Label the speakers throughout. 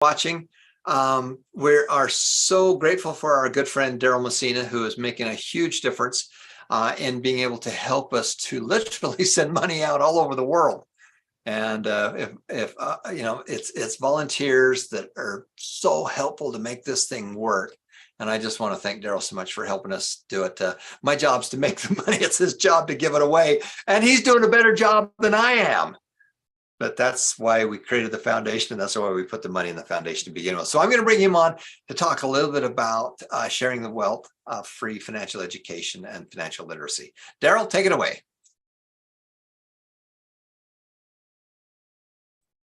Speaker 1: watching. We are so grateful for our good friend Daryl Messina, who is making a huge difference in being able to help us to literally send money out all over the world. And if you know, it's volunteers that are so helpful to make this thing work. And I just want to thank Daryl so much for helping us do it. My job's to make the money. It's his job to give it away. And he's doing a better job than I am. But that's why we created the foundation, and that's why we put the money in the foundation to begin with. So I'm going to bring him on to talk a little bit about sharing the wealth of free financial education and financial literacy. Daryl, take it away.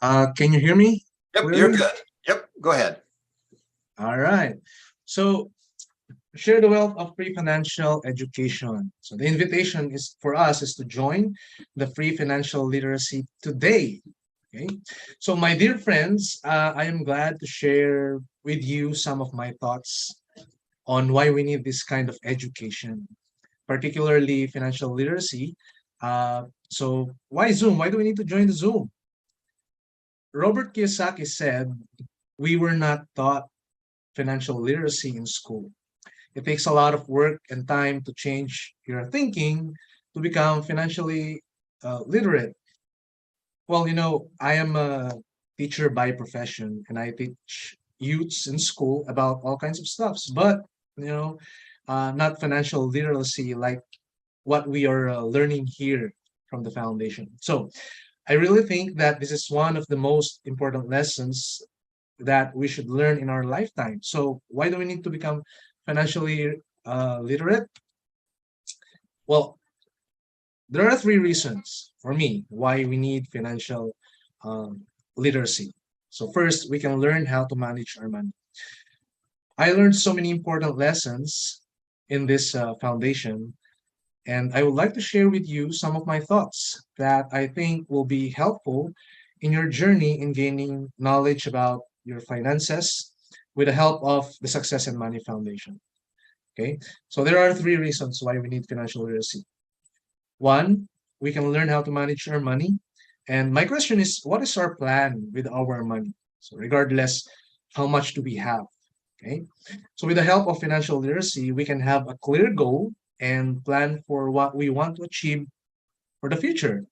Speaker 2: Can you hear me?
Speaker 1: Yep,
Speaker 2: clearly?
Speaker 1: you're good. Yep, go ahead.
Speaker 2: All right. So share the wealth of free financial education. So the invitation is for us is to join the free financial literacy today. Okay. So my dear friends, I am glad to share with you some of my thoughts on why we need this kind of education, particularly financial literacy. So why Zoom? Why do we need to join the Zoom? Robert Kiyosaki said, we were not taught financial literacy in school. It takes a lot of work and time to change your thinking to become financially literate. Well, I am a teacher by profession and I teach youths in school about all kinds of stuffs, but, not financial literacy like what we are learning here from the foundation. So I really think that this is one of the most important lessons that we should learn in our lifetime. So why do we need to become financially literate? Well, there are three reasons for me why we need financial literacy. So first, we can learn how to manage our money. I learned so many important lessons in this foundation, and I would like to share with you some of my thoughts that I think will be helpful in your journey in gaining knowledge about your finances with the help of the Success and Money Foundation. Okay, so there are three reasons why we need financial literacy. One, we can learn how to manage our money. And my question is, what is our plan with our money? So regardless, how much do we have? Okay, so with the help of financial literacy, we can have a clear goal and plan for what we want to achieve for the future.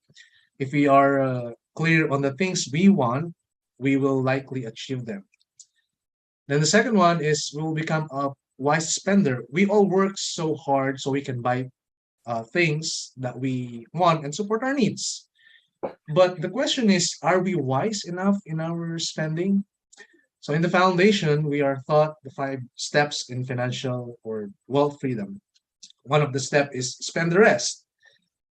Speaker 2: If we are clear on the things we want, we will likely achieve them. Then the second one is we will become a wise spender. We all work so hard so we can buy things that we want and support our needs. But the question is, are we wise enough in our spending? So in the foundation, we are taught the 5 steps in financial or wealth freedom. One of the step is spend the rest.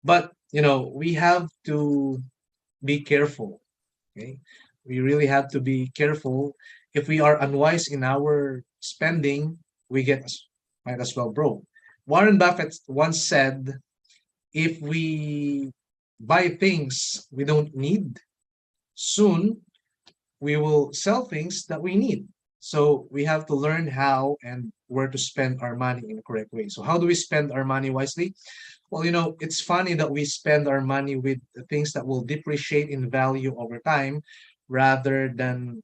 Speaker 2: But we have to be careful. Okay, we really have to be careful. If we are unwise in our spending, we might as well broke. Warren Buffett once said, if we buy things we don't need, soon we will sell things that we need. So we have to learn how and where to spend our money in the correct way. So how do we spend our money wisely? Well, it's funny that we spend our money with the things that will depreciate in value over time rather than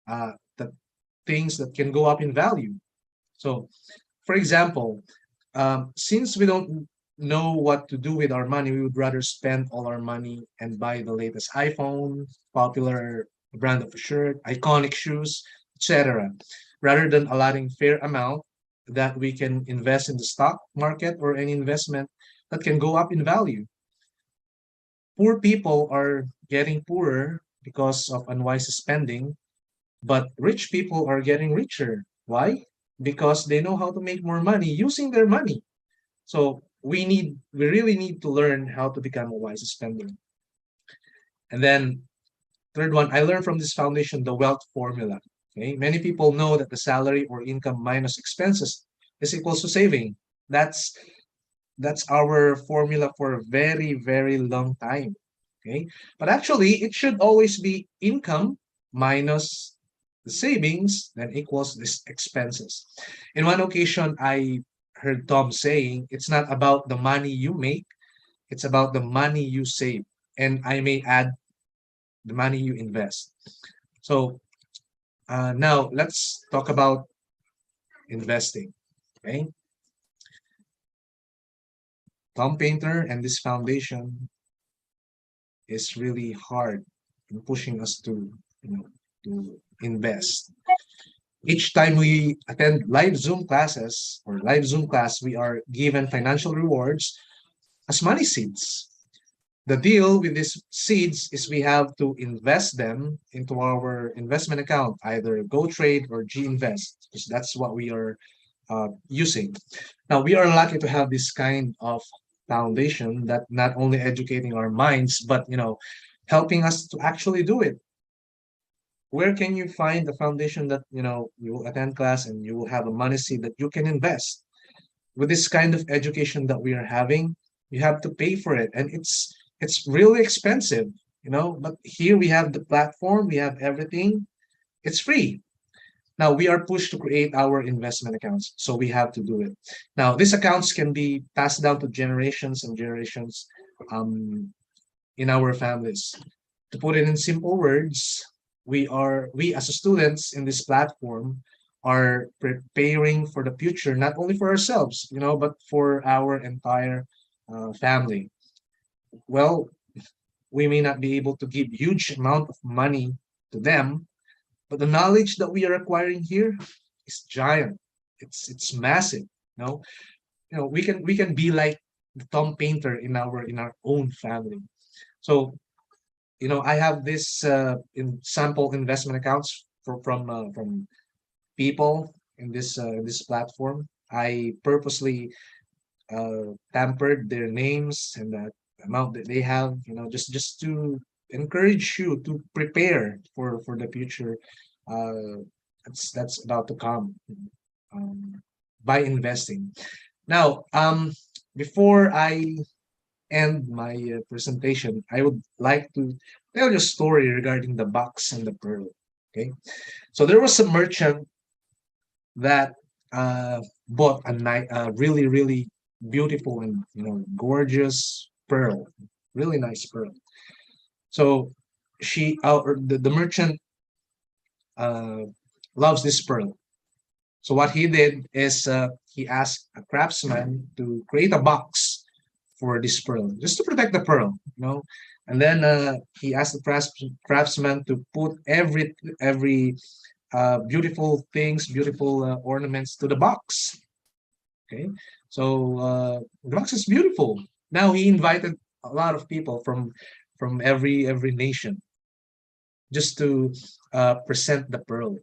Speaker 2: the things that can go up in value. So, for example, since we don't know what to do with our money, we would rather spend all our money and buy the latest iPhone, popular brand of a shirt, iconic shoes, etc., rather than allotting fair amount that we can invest in the stock market or any investment that can go up in value. Poor people are getting poorer because of unwise spending, but rich people are getting richer. Why? Because they know how to make more money using their money. So we really need to learn how to become a wise spender. And then third one, I learned from this foundation the wealth formula. Okay, many people know that the salary or income minus expenses is equals to saving. That's our formula for a very, very long time. Okay, but actually, it should always be income minus the savings that equals this expenses. In one occasion, I heard Tom saying, it's not about the money you make, it's about the money you save. And I may add, the money you invest. So Now let's talk about investing. Okay, Tom Painter and this foundation is really hard in pushing us to, to invest. Each time we attend live Zoom classes or live Zoom class, we are given financial rewards as money seeds. The deal with these seeds is we have to invest them into our investment account, either GoTrade or G-Invest, because that's what we are using. Now, we are lucky to have this kind of foundation that not only educating our minds, but helping us to actually do it. Where can you find a foundation that you will attend class and you will have a money seed that you can invest? With this kind of education that we are having, you have to pay for it, and it's really expensive, but here we have the platform, we have everything, it's free. Now we are pushed to create our investment accounts, so we have to do it. Now these accounts can be passed down to generations and generations um, in our families. To put it in simple words, we as students in this platform are preparing for the future, not only for ourselves, but for our entire family. Well, we may not be able to give huge amount of money to them, but the knowledge that we are acquiring here is giant. It's massive. You know, we can be like the Tom Painter in our own family. So I have this in sample investment accounts from people in this platform. I purposely tampered their names and the amount that they have, just to encourage you to prepare for the future that's about to come um, by investing. Now, before I end my presentation, I would like to tell you a story regarding the box and the pearl. Okay, so there was a merchant that bought a really really beautiful and gorgeous pearl, really nice pearl. So the merchant uh, loves this pearl. So what he did is he asked a craftsman to create a box for this pearl, just to protect the pearl, And then he asked the craftsman to put every beautiful things, beautiful ornaments to the box. Okay, so the box is beautiful. Now he invited a lot of people from every nation just to present the pearl.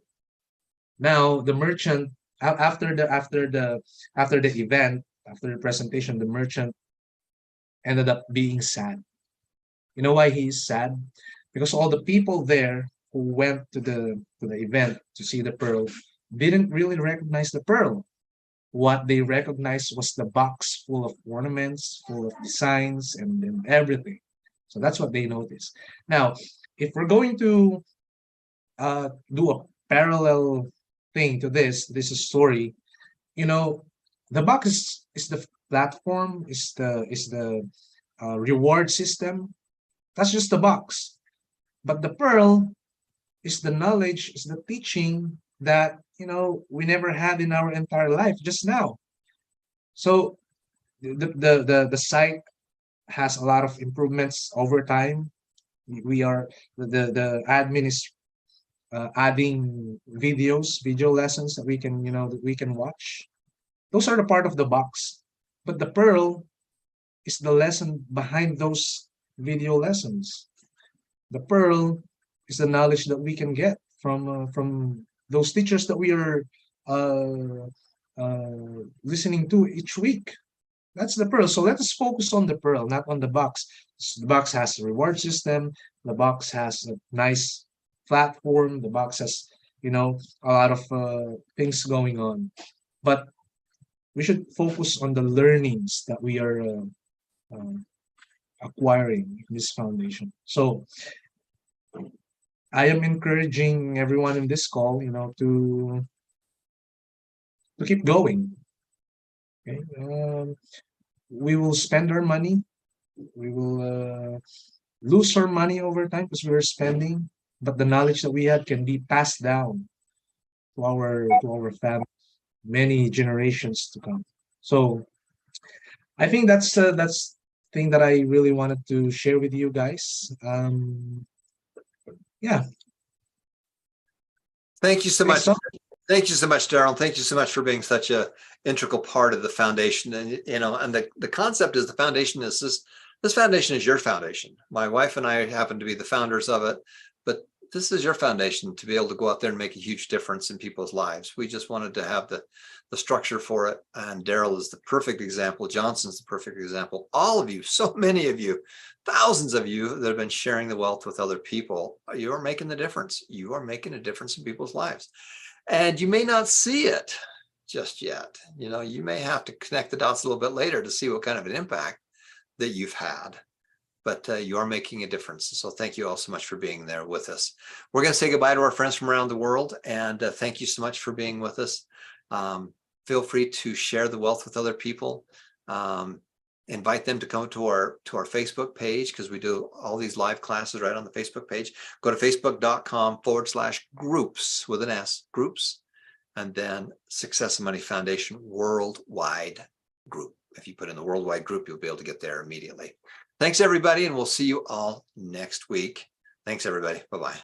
Speaker 2: Now the merchant after the event, after the presentation, the merchant ended up being sad. You know why he's sad? Because all the people there who went to the event to see the pearl didn't really recognize the pearl. What they recognized was the box full of ornaments, full of designs, and everything. So that's what they noticed. Now, if we're going to do a parallel thing to this story, you know, the box is the platform, is the reward system. That's just the box. But the pearl is the knowledge, is the teaching that we never had in our entire life just now. So the site has a lot of improvements over time. We are the admin is adding video lessons that we can watch. Those are the part of the box, but the pearl is the lesson behind those video lessons. The pearl is the knowledge that we can get from those teachers that we are uh, listening to each week. That's the pearl. So let us focus on the pearl, not on the box. The box has a reward system. The box has a nice platform. The box has, a lot of things going on. But we should focus on the learnings that we are uh, acquiring in this foundation. So I am encouraging everyone in this call, to keep going. Okay, we will spend our money. We will lose our money over time because we are spending, but the knowledge that we had can be passed down to our family, many generations to come. So I think that's thing that I really wanted to share with you guys. Yeah,
Speaker 1: Thank you so
Speaker 2: okay,
Speaker 1: much.
Speaker 2: so
Speaker 1: Thank you so much, Daryl. Thank you so much for being such a integral part of the foundation. And and the concept is the foundation is this foundation is your foundation. My wife and I happen to be the founders of it, but this is your foundation to be able to go out there and make a huge difference in people's lives. We just wanted to have the structure for it. And Daryl is the perfect example. Johnson's the perfect example. All of you, so many of you, thousands of you that have been sharing the wealth with other people, you are making the difference. You are making a difference in people's lives. And you may not see it just yet. You may have to connect the dots a little bit later to see what kind of an impact that you've had, but you are making a difference. So thank you all so much for being there with us. We're going to say goodbye to our friends from around the world. And thank you so much for being with us. Feel free to share the wealth with other people. Invite them to come to our Facebook page, because we do all these live classes right on the Facebook page. Go to facebook.com/groups with an S, groups, and then Success and Money Foundation Worldwide Group. If you put in the Worldwide Group, you'll be able to get there immediately. Thanks, everybody, and we'll see you all next week. Thanks, everybody. Bye-bye.